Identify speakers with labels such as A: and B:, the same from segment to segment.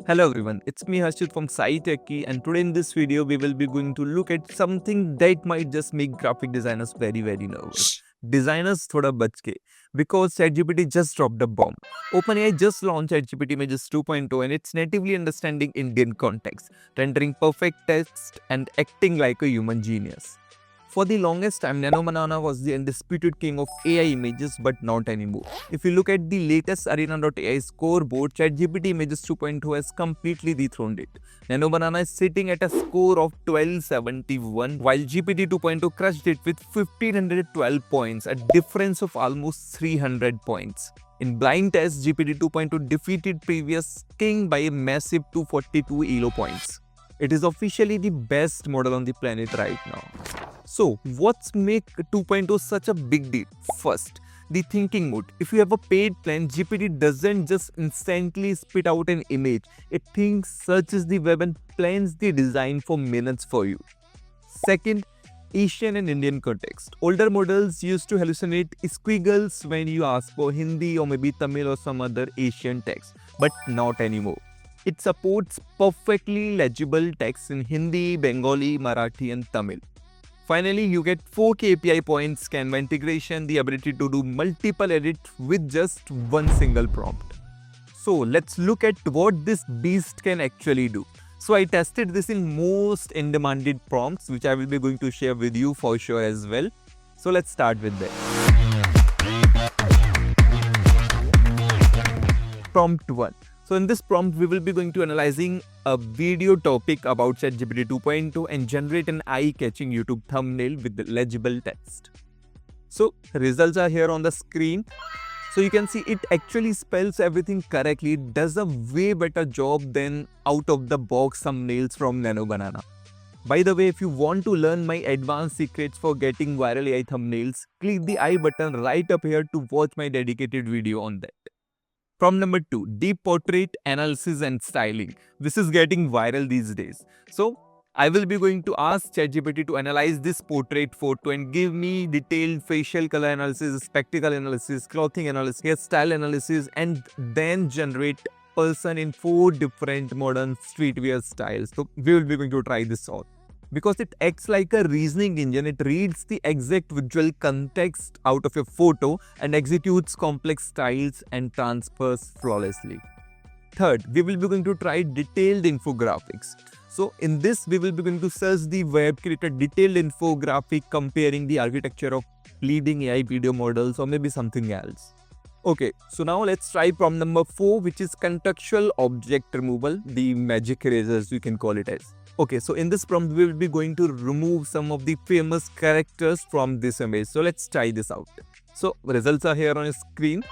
A: Hello everyone, it's me Harshit from SciTechie, and today in this video we will be going to look at something that might just make graphic designers very nervous. Designers thoda bach ke, because ChatGPT just dropped a bomb. OpenAI just launched ChatGPT Images 2.0 and it's natively understanding Indian context, rendering perfect text and acting like a human genius. For the longest time, Nano Banana was the undisputed king of AI images, but not anymore. If you look at the latest Arena.ai scoreboard, ChatGPT Images 2.0 has completely dethroned it. Nano Banana is sitting at a score of 1271, while GPT 2.0 crushed it with 1512 points, a difference of almost 300 points. In blind test, GPT 2.0 defeated previous king by a massive 242 ELO points. It is officially the best model on the planet right now. So, what's make 2.0 such a big deal? First, the thinking mode. If you have a paid plan, GPT doesn't just instantly spit out an image. It thinks, searches the web and plans the design for minutes for you. Second, Asian and Indian context. Older models used to hallucinate squiggles when you ask for Hindi or maybe Tamil or some other Asian text, but not anymore. It supports perfectly legible text in Hindi, Bengali, Marathi and Tamil. Finally, you get 4 KPI points, Canva integration, the ability to do multiple edits with just one single prompt. So let's look at what this beast can actually do. So I tested this in most in-demanded prompts, which I will be going to share with you for sure as well. So let's start with that. Prompt 1. So in this prompt, we will be going to analyzing a video topic about ChatGPT 2.0 and generate an eye-catching YouTube thumbnail with the legible text. So results are here on the screen. So you can see it actually spells everything correctly. It does a way better job than out-of-the-box thumbnails from Nano Banana. By the way, if you want to learn my advanced secrets for getting viral AI thumbnails, click the I button right up here to watch my dedicated video on that. Prompt number 2, deep portrait analysis and styling. This is getting viral these days. So I will be going to ask ChatGPT to analyze this portrait photo and give me detailed facial color analysis, spectacle analysis, clothing analysis, hairstyle analysis, and then generate person in 4 different modern streetwear styles. So we will be going to try this out. Because it acts like a reasoning engine, it reads the exact visual context out of your photo and executes complex styles and transfers flawlessly. Third, we will be going to try detailed infographics. So in this, we will be going to search the web, create a detailed infographic comparing the architecture of leading AI video models or maybe something else. Okay, so now let's try prompt number 4, which is contextual object removal, the magic erasers you can call it as. Okay, so in this prompt, we will be going to remove some of the famous characters from this image. So let's try this out. So results are here on your screen.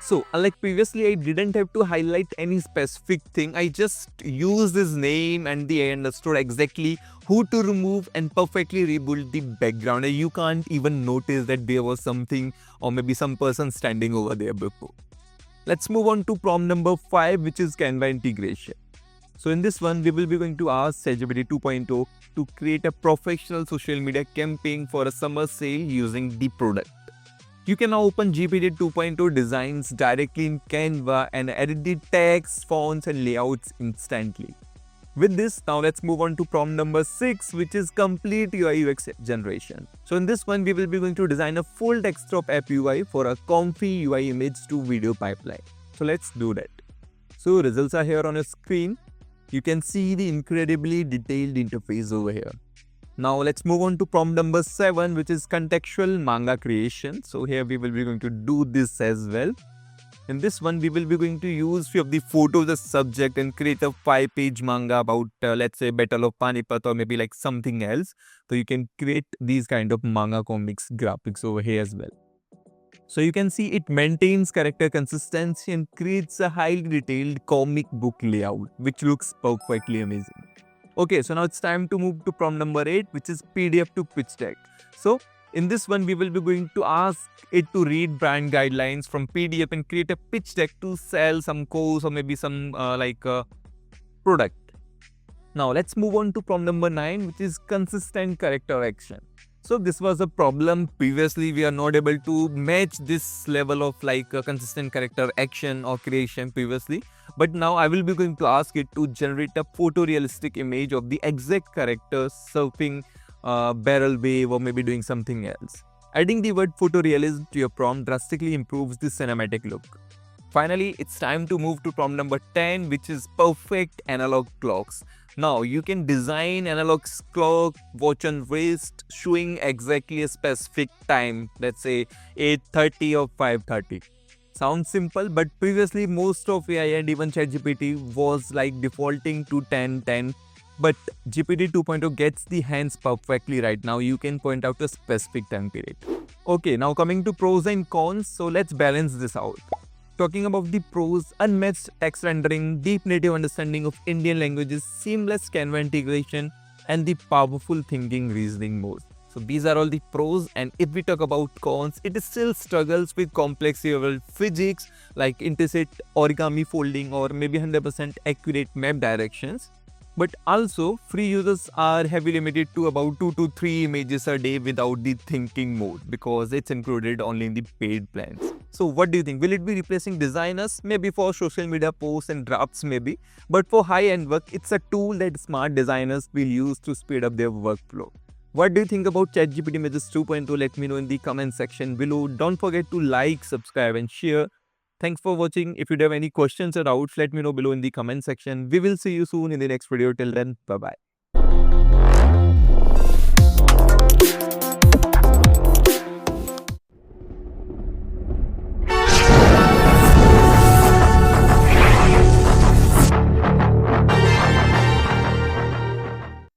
A: So unlike previously, I didn't have to highlight any specific thing. I just used this name and I understood exactly who to remove and perfectly rebuild the background. And you can't even notice that there was something or maybe some person standing over there before. Let's move on to prompt number 5, which is Canva integration. So in this one, we will be going to ask ChatGPT 2.0 to create a professional social media campaign for a summer sale using the product. You can now open GPT 2.0 designs directly in Canva and edit the text, fonts and layouts instantly. With this, now let's move on to prompt number 6, which is complete UI UX generation. So in this one, we will be going to design a full desktop app UI for a comfy UI image to video pipeline. So let's do that. So results are here on your screen. You can see the incredibly detailed interface over here. Now let's move on to prompt number 7, which is contextual manga creation. So here we will be going to do this as well. In this one, we will be going to use few of the photos as subject and create a 5-page manga about, let's say, Battle of Panipat or maybe like something else. So you can create these kind of manga comics graphics over here as well. So you can see it maintains character consistency and creates a highly detailed comic book layout, which looks perfectly amazing. Okay, so now it's time to move to prompt number 8, which is PDF to Pitchdeck. So in this one, we will be going to ask it to read brand guidelines from PDF and create a pitch deck to sell some course or maybe some product. Now let's move on to prompt number 9, which is consistent character action. So this was a problem. Previously, we are not able to match this level of like a consistent character action or creation previously. But now I will be going to ask it to generate a photorealistic image of the exact character surfing barrel wave or maybe doing something else. Adding the word photorealism to your prompt drastically improves the cinematic look. Finally, it's time to move to prompt number 10, which is perfect analog clocks. Now, you can design analog clock, watch on wrist, showing exactly a specific time, let's say 8:30 or 5:30. Sounds simple, but previously most of AI and even ChatGPT was like defaulting to 10:10. But GPT 2.0 gets the hands perfectly right now. You can point out a specific time period. Okay, now coming to pros and cons, so let's balance this out. Talking about the pros, unmatched text rendering, deep native understanding of Indian languages, seamless Canva integration, and the powerful thinking reasoning mode. So these are all the pros, and if we talk about cons, it still struggles with complex level physics like implicit origami folding or maybe 100% accurate map directions. But also, free users are heavily limited to about 2 to 3 images a day without the thinking mode because it's included only in the paid plans. So what do you think? Will it be replacing designers? Maybe for social media posts and drafts maybe. But for high-end work, it's a tool that smart designers will use to speed up their workflow. What do you think about ChatGPT Images 2.0? Let me know in the comment section below. Don't forget to like, subscribe and share. Thanks for watching. If you have any questions or doubts, let me know below in the comment section. We will see you soon in the next video. Till then, bye-bye.